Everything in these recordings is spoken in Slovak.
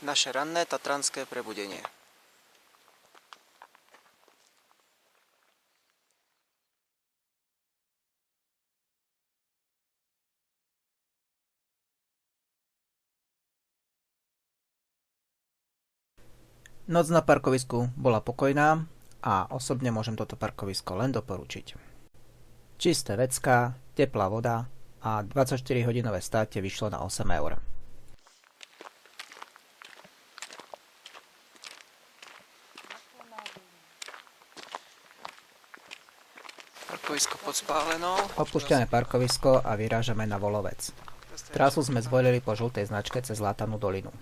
Naše ranné tatranské prebudenie. Noc na parkovisku bola pokojná a osobne môžem toto parkovisko len doporučiť. Čisté vecká, teplá voda a 24-hodinové státie vyšlo na 8 eur. Parkovisko pod Spálenou. Opúšťame parkovisko a vyrážame na Volovec. Trasu sme zvolili po žltej značke cez Látanú dolinu.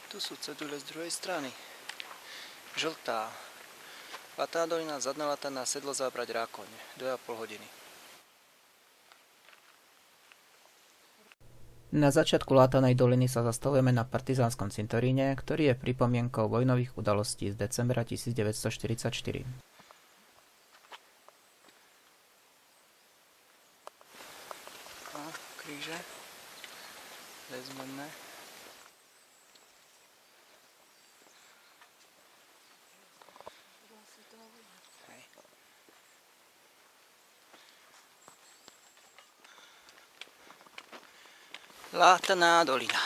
Tu sú cedule z druhej strany. Žltá. Látaná dolina, Zadná Lataná, Sedlo Zábrať, Rákoň. 2,5 hodiny. Na začiatku Látanej doliny sa zastavujeme na partizánskom cintoríne, ktorý je pripomienkou vojnových udalostí z decembra 1944. A kríže. Vezmeme. Látaná dolina.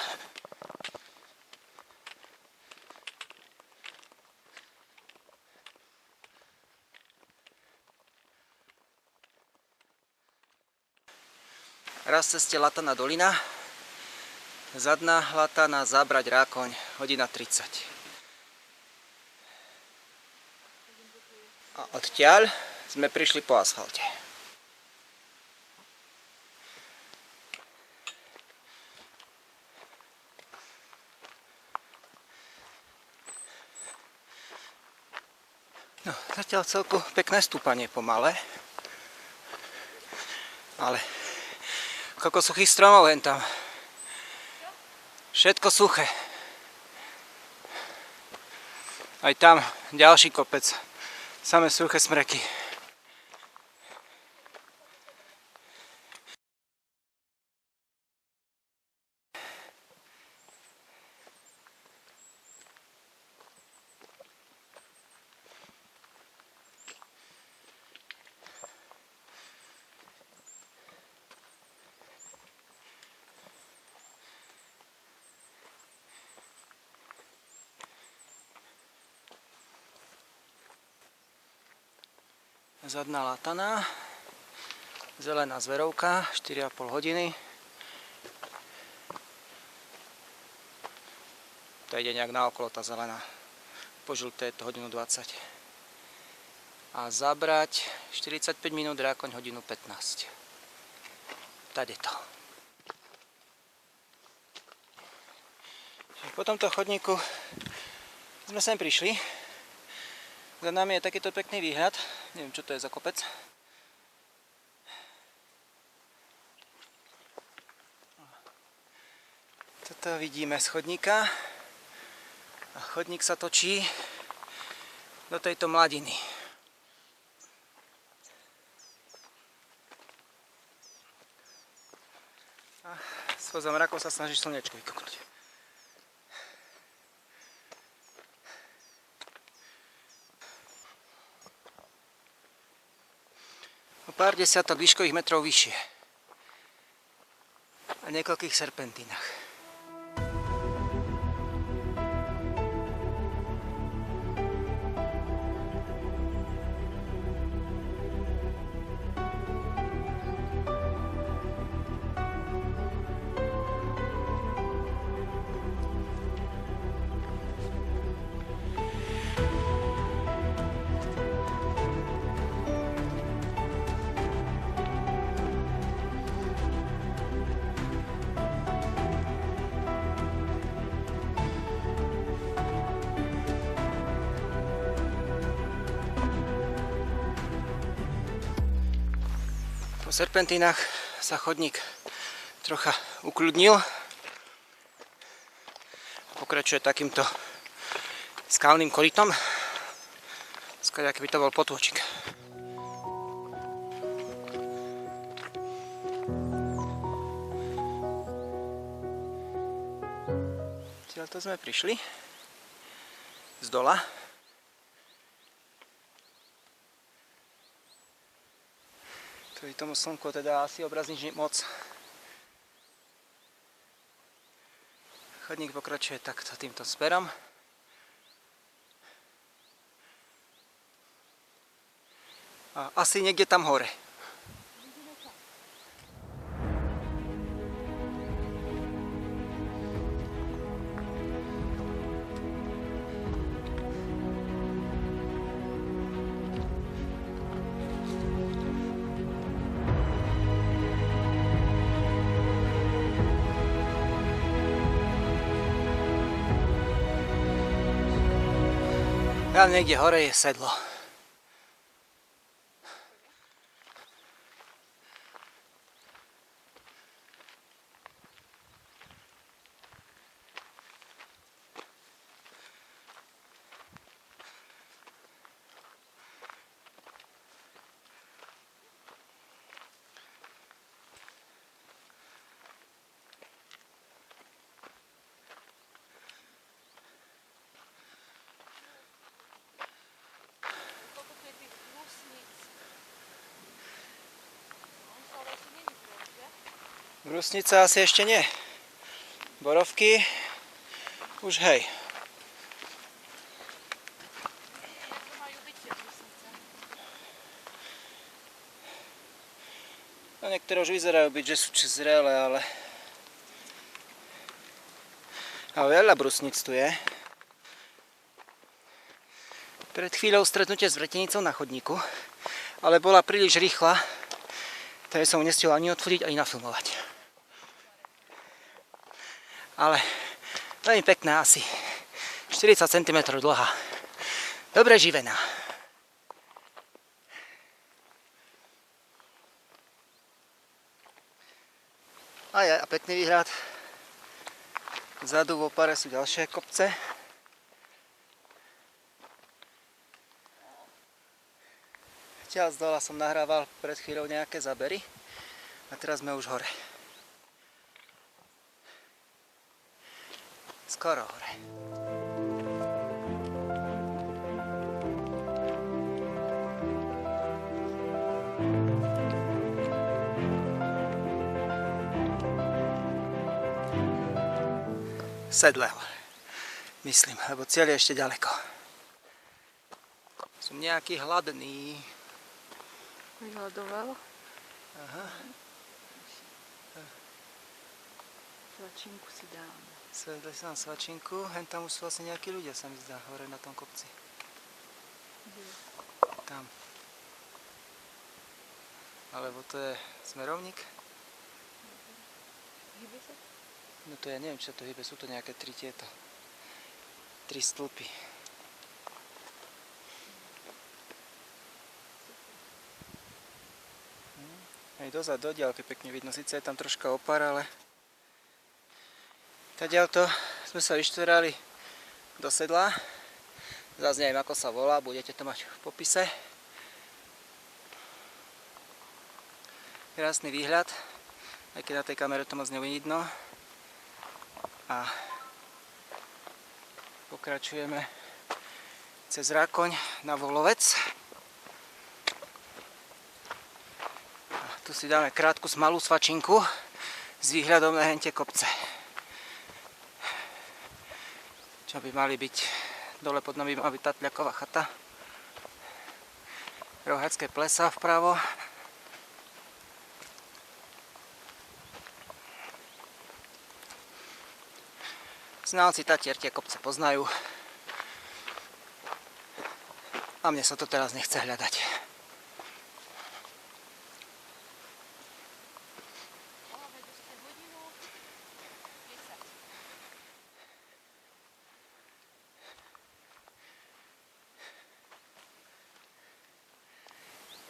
Raz ceste Látaná dolina, Zadná Lataná, Zábrať, Rákoň, hodina 30. A odtiaľ sme prišli po asfalte. No, zatiaľ celku pekné stúpanie pomalé. Ale koľko suchých stromov len tam. Všetko suché. Aj tam ďalší kopec. Samé suché smreky. Zadná Lataná, zelená zverovka, 4,5 hodiny. To ide nejak naokolo tá zelená. Po žlté je to hodinu 20. A Zábrať 45 minút, Rákoň hodinu 15. Tade to. Po tomto chodníku sme sem prišli. Za nami je takýto pekný výhľad. Neviem, čo to je za kopec. Toto vidíme z chodníka. A chodník sa točí do tejto mladiny. A spoza mrakov sa snaží slnečko vykopnúť. O pár desiatok výškových metrov vyššie. A niekoľkých serpentínach. Po serpentínach sa chodník trocha ukľudnil. Pokračuje takýmto skalným korytom. Skôr, aký by to bol potôčik. Odtiaľto sme prišli z dola. Pri tomu slnku teda asi obraz nič moc. Chodník pokračuje takto týmto smerom. A asi niekde tam hore. Tam niekde hore je sedlo. Brusnica asi ešte nie. Borovky už hej. No niektoré už vyzerajú byť, že sú zrelé, ale veľa brusnic tu je. Pred chvíľou stretnutie s vretenicou na chodníku, ale bola príliš rýchla, takže som ho nestihol ani odfotiť, ani nafilmovať. Ale veľmi pekná, asi 40 cm dlhá. Dobre živená. A pekný výhľad. Vzadu v opare sú ďalšie kopce. Odtiaľ z dola som nahrával pred chvíľou nejaké zábery a teraz sme už hore. Skoro hore. Sedle, myslím, lebo cieľ je ešte ďaleko. Som nejaký hladný. Vyhľadoval? Aha. Svačinku si dám. Dali si nám svačinku, hen tam už sú asi nejakí ľudia, sa mi zdá, hore na tom kopci. Tam. Alebo to je smerovník? Hýbe sa? No to ja neviem, čo to hýbe, sú to nejaké tri stĺpy. Aj dozad, do diaľky pekne vidno, síce je tam troška opar, ale tadiaľto sme sa vyštverali do sedla. Zase neviem, ako sa volá, budete to mať v popise. Krásny výhľad, aj keď na tej kamere to moc nevidno. A pokračujeme cez Rákoň na Volovec. A tu si dáme krátku malú svačinku s výhľadom na hentie kopce. Čo by mali byť, dole pod nami má byť Tatľaková chata. Rohacké plesa vpravo. Znalci Tatier tie kopce poznajú. A mne sa to teraz nechce hľadať.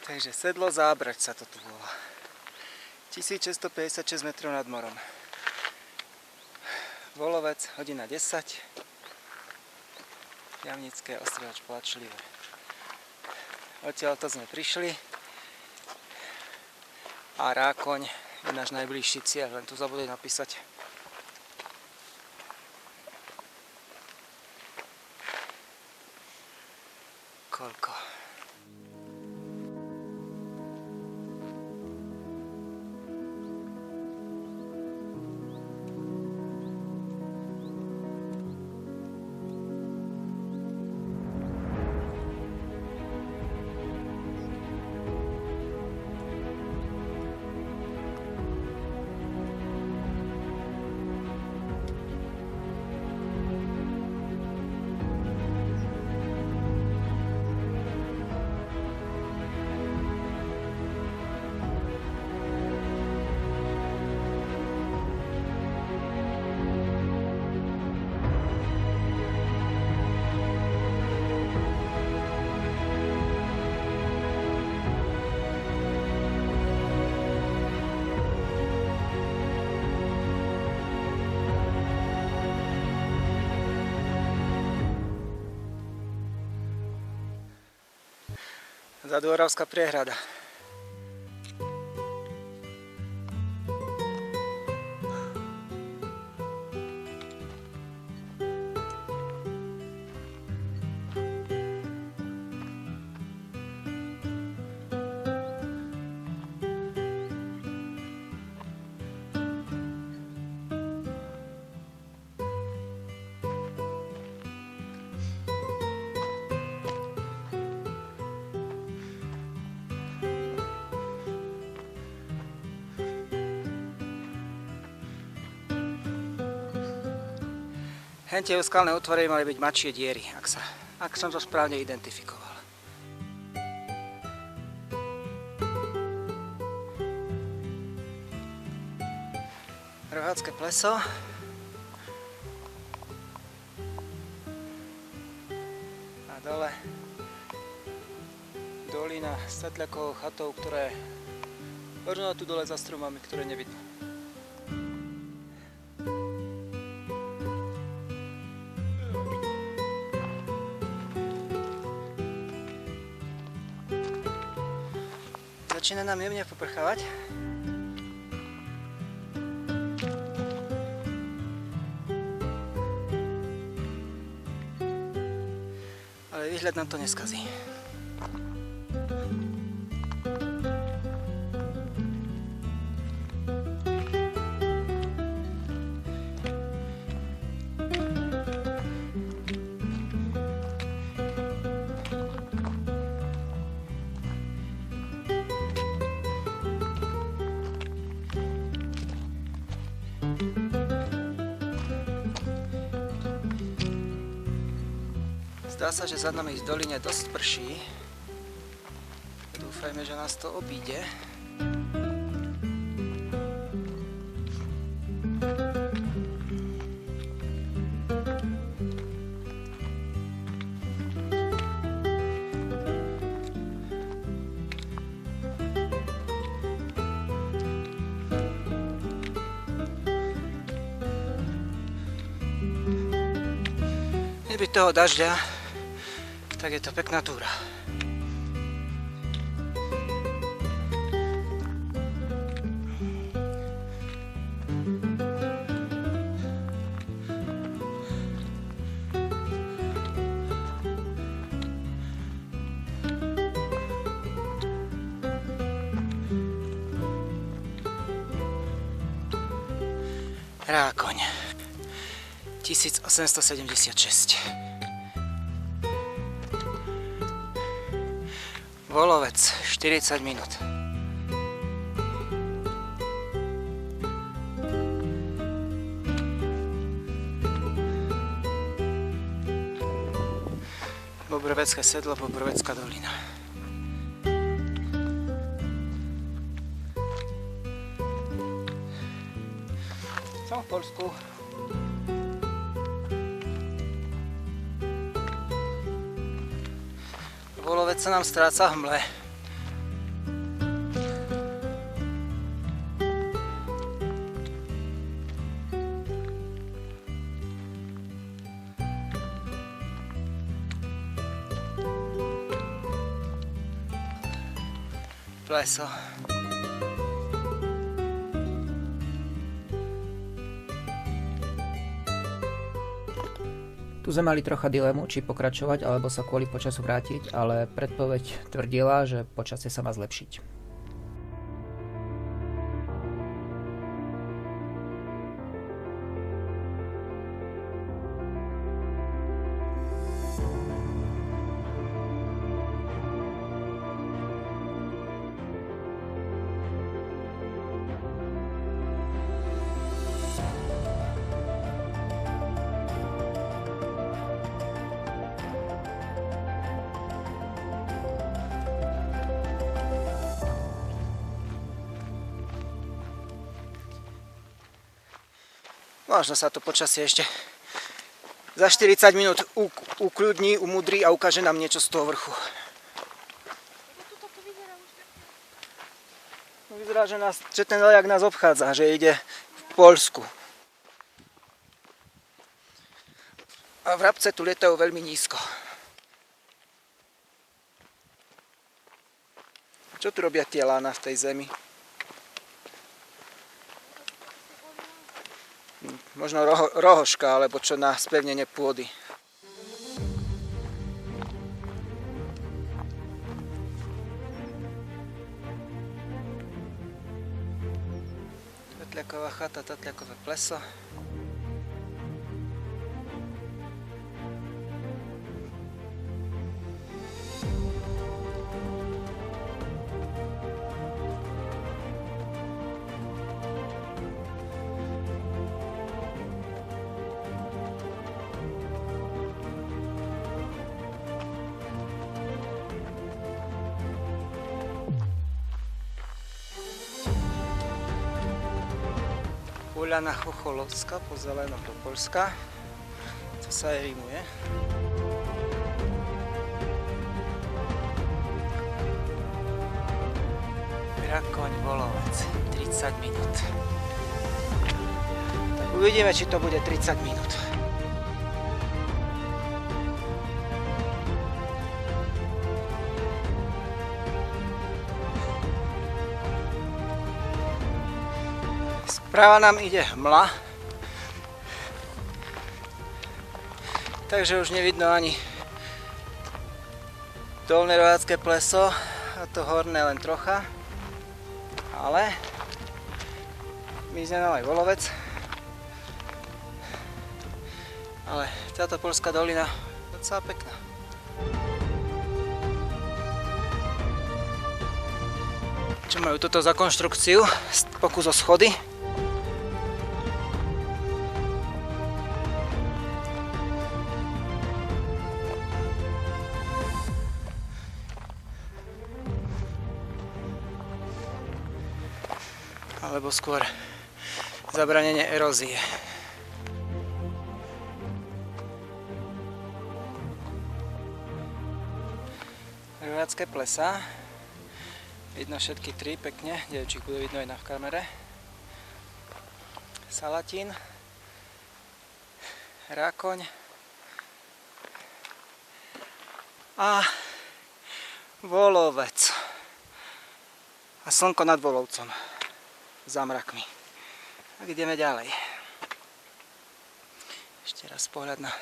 Takže sedlo Zábrať sa to tu volá. 1656 metrov nad morom. Volovec, hodina 10. Jamnické, Ostriehač, Plačlivé. Odtiaľto sme prišli. A Rákoň je náš najbližší cieľ, len tu zabudli napísať koľko. Vzadu Oravská priehrada. Hentie skalné útvory mali byť matšie diery, ak som to správne identifikoval. Rohácké pleso. A dole dolina s Tetľakovou chatou, ktoré možno tu dole za stromami, ktoré nevidno. Začína nám jemne poprchávať. Ale výhľad nám to neskazí. Zdá sa, že za nami v doline dosť prší. Dúfajme, že nás to obíde. Nebyť toho dažďa, tak je to pekná túra. Rákoň 1876. Volovec 40 minút. Bobrovecké sedlo, Bobrovecká dolina. Som v Poľsku. Volovec sa nám stráca v hmle. Pleso. Tu Tu sme mali trocha dilemu, či pokračovať, alebo sa kvôli počasu vrátiť, ale predpoveď tvrdila, že počasie sa má zlepšiť. Možno sa to počasie ešte za 40 minút ukľudní, umudrí a ukáže nám niečo z toho vrchu. Vyzerá, že ten lejak nás obchádza, že ide v Poľsku. A vrabce tu lietajú veľmi nízko. Čo tu robia tie lána v tej zemi? Možno rohoška, alebo čo na spevnenie pôdy. Tatliaková chata, Tatliakové pleso. Poľana Chocholovská, po zeleno do Poľska. To sa aj rímuje. Rakoň, Volovec, 30 minút. Tak uvidíme, či to bude 30 minút. Správa nám ide hmla, takže už nevidno ani dolné rohácké pleso a to horné len trocha, ale mizne nám aj Volovec, ale táto poľská dolina je docela pekná. Čo majú toto za konštrukciu? Pokus o schody. Alebo skôr zabranenie erózie. Rohácké plesá. Vidno všetky tri pekne, dievčík budú vidno aj na kamere. Salatín, Rákoň a Volovec. A slnko nad Volovcom. Za mrakmi. Tak ideme ďalej. Ešte raz pohľad na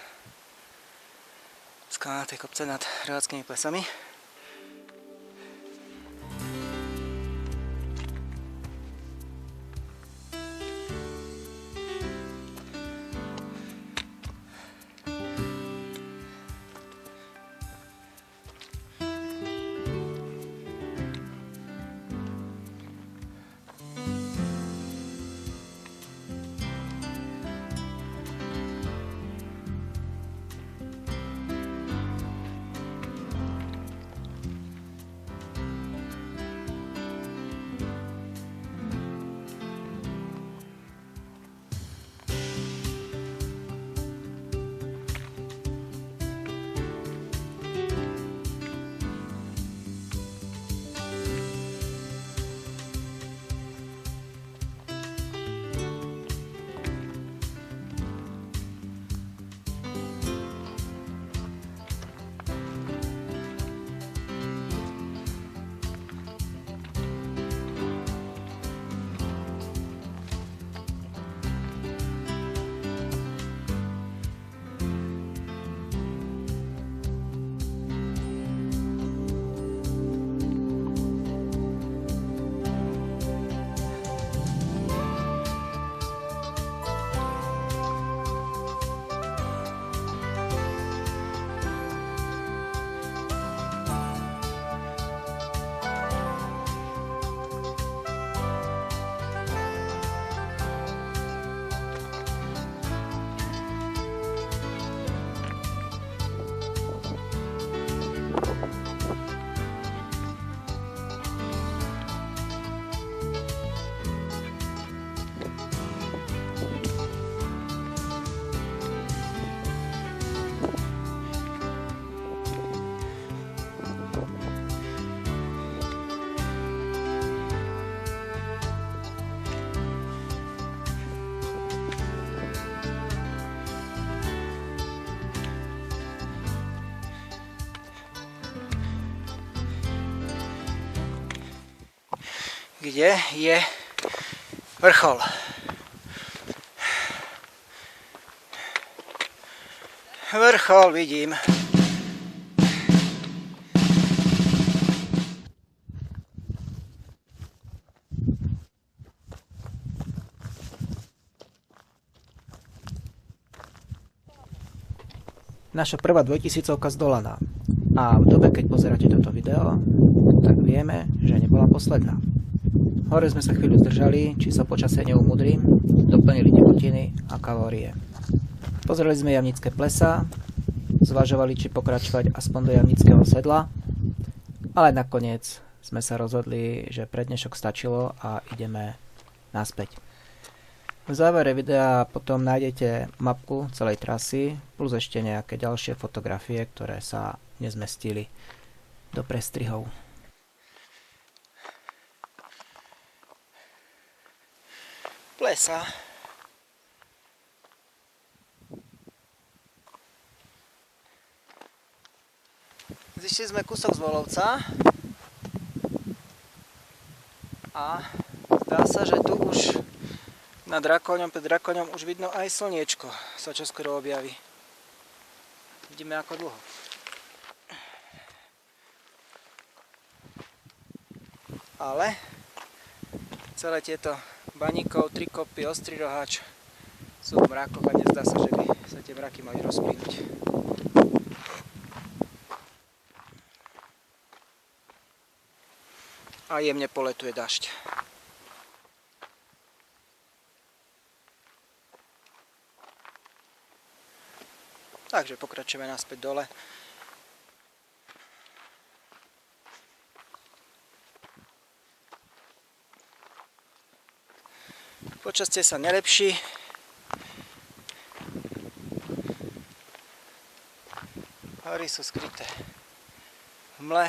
skalnaté kopce nad roháckými plesami. kde je vrchol. Vrchol vidím. Naša prvá 2000-ovka zdolaná. A v dobe, keď pozeráte toto video, tak vieme, že nebola posledná. Hore sme sa chvíľu zdržali, či sa počasie neumudrím, doplnili tekutiny a kalórie. Pozreli sme Jamnické plesá, zvažovali, či pokračovať aspoň do Jamnického sedla, ale nakoniec sme sa rozhodli, že pre dnešok stačilo a ideme naspäť. V závere videa potom nájdete mapku celej trasy, plus ešte nejaké ďalšie fotografie, ktoré sa nezmestili do prestrihov. Plesa. Zišli sme kúsok z Volovca a zdá sa, že tu už nad Rakoňom, pred Rakoňom už vidno aj slniečko sa čoskoro objaví. Vidíme ako dlho. Ale celé tieto Baníkov, Trikopy, Ostrý Roháč sú v mrakoch a nezdá sa, že by sa tie mraky mali rozplynúť. A jemne poletuje dažď. Takže pokračujeme naspäť dole. Počasie sa nelepší. Hory sú skryté v mle.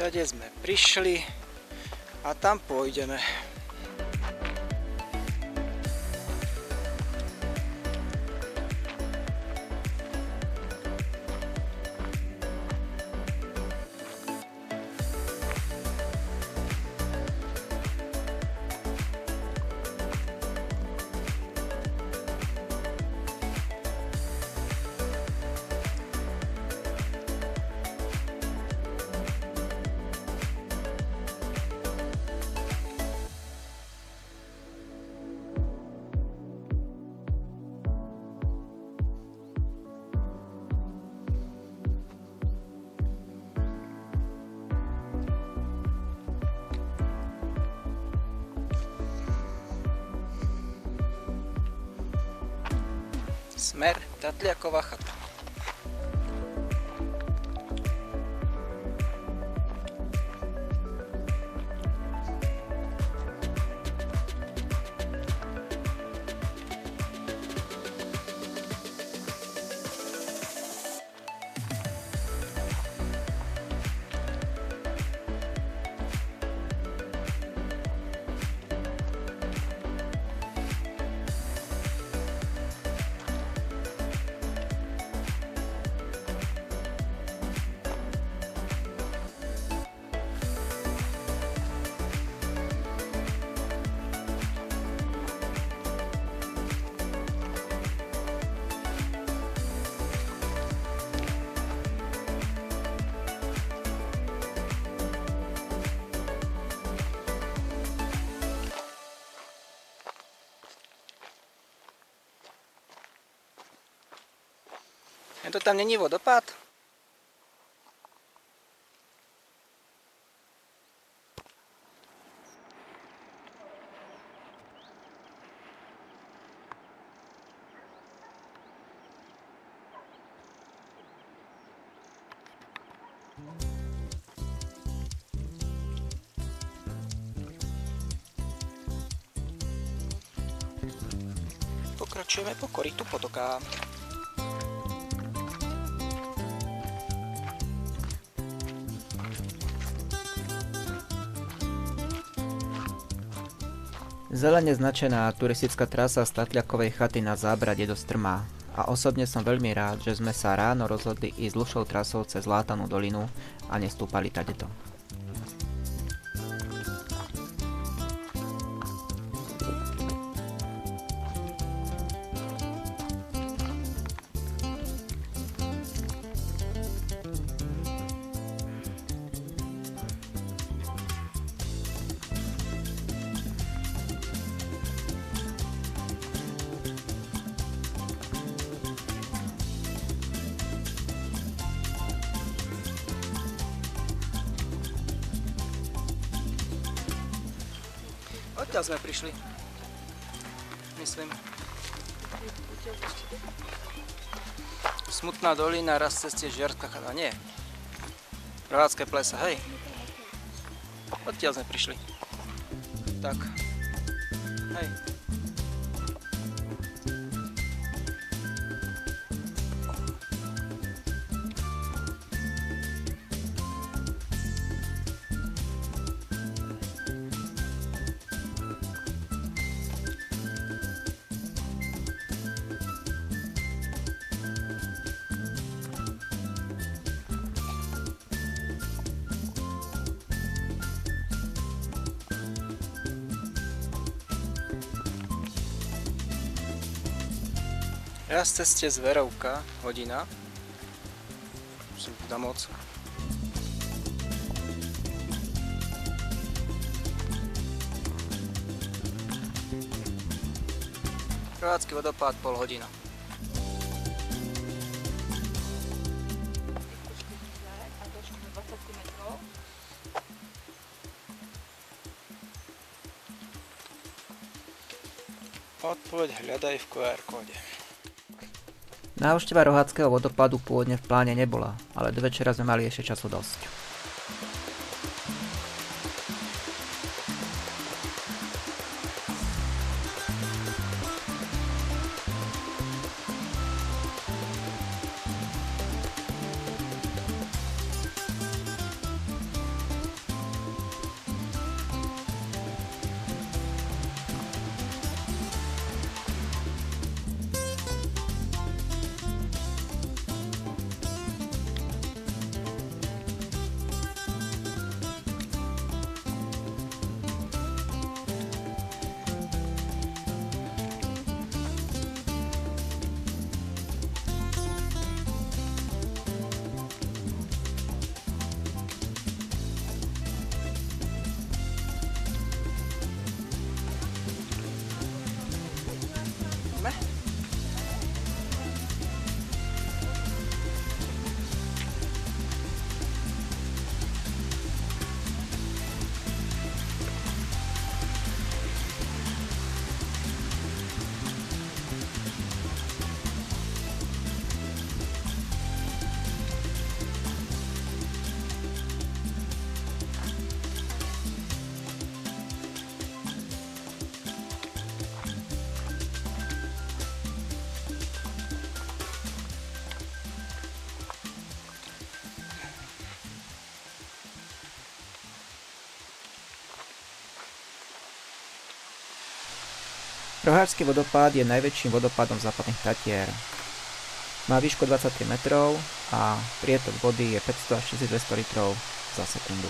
Tade sme prišli a tam pôjdeme. Smer Tatliaková chata. To tam není vodopád? Pokračujeme po korytu potoka. Zelene značená turistická trasa Statľakovej chaty na Zábrad je dosť strmá a osobne som veľmi rád, že sme sa ráno rozhodli ísť dlhšou trasou cez Látanú dolinu a nestúpali tadeto. Odtiaľ sme prišli. Myslím. Smutná dolina, raz ceste Žiarská chata. Nie. Rohácké plesa, hej. Odtiaľ sme prišli. Tak. Hej. Raz ceste Zverovka, hodina. Musím teda moc. Rohácky vodopád, pol hodina. Odpoveď hľadaj v QR kóde. Návšteva Roháckeho vodopádu pôvodne v pláne nebola, ale do večera sme mali ešte času dosť. Roháčsky vodopád je najväčším vodopádom západných Tatier. Má výšku 23 metrov a prietok vody je 500 až 1200 litrov za sekundu.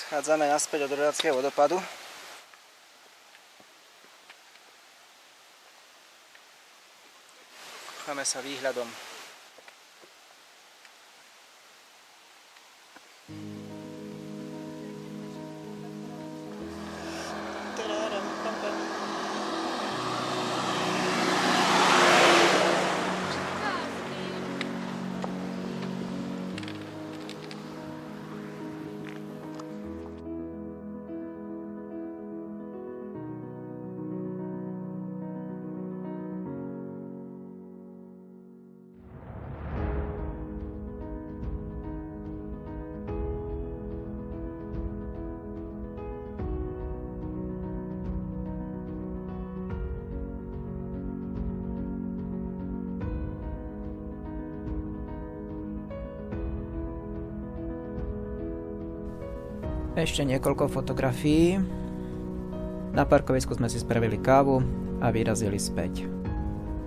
Schádzame naspäť od Rodackého vodopadu. Kúchame sa výhľadom. Ešte niekoľko fotografií. Na parkovisku sme si spravili kávu a vyrazili späť.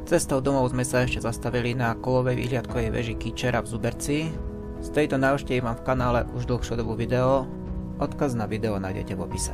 Cestou domov sme sa ešte zastavili na kovovej výhľadkovej veži Kyčera v Zuberci. Z tejto návštevy mám v kanále už dlhšiu dobu video. Odkaz na video nájdete v opise.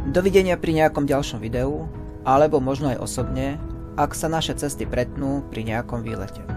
Dovidenia pri nejakom ďalšom videu, alebo možno aj osobne, ak sa naše cesty pretnú pri nejakom výlete.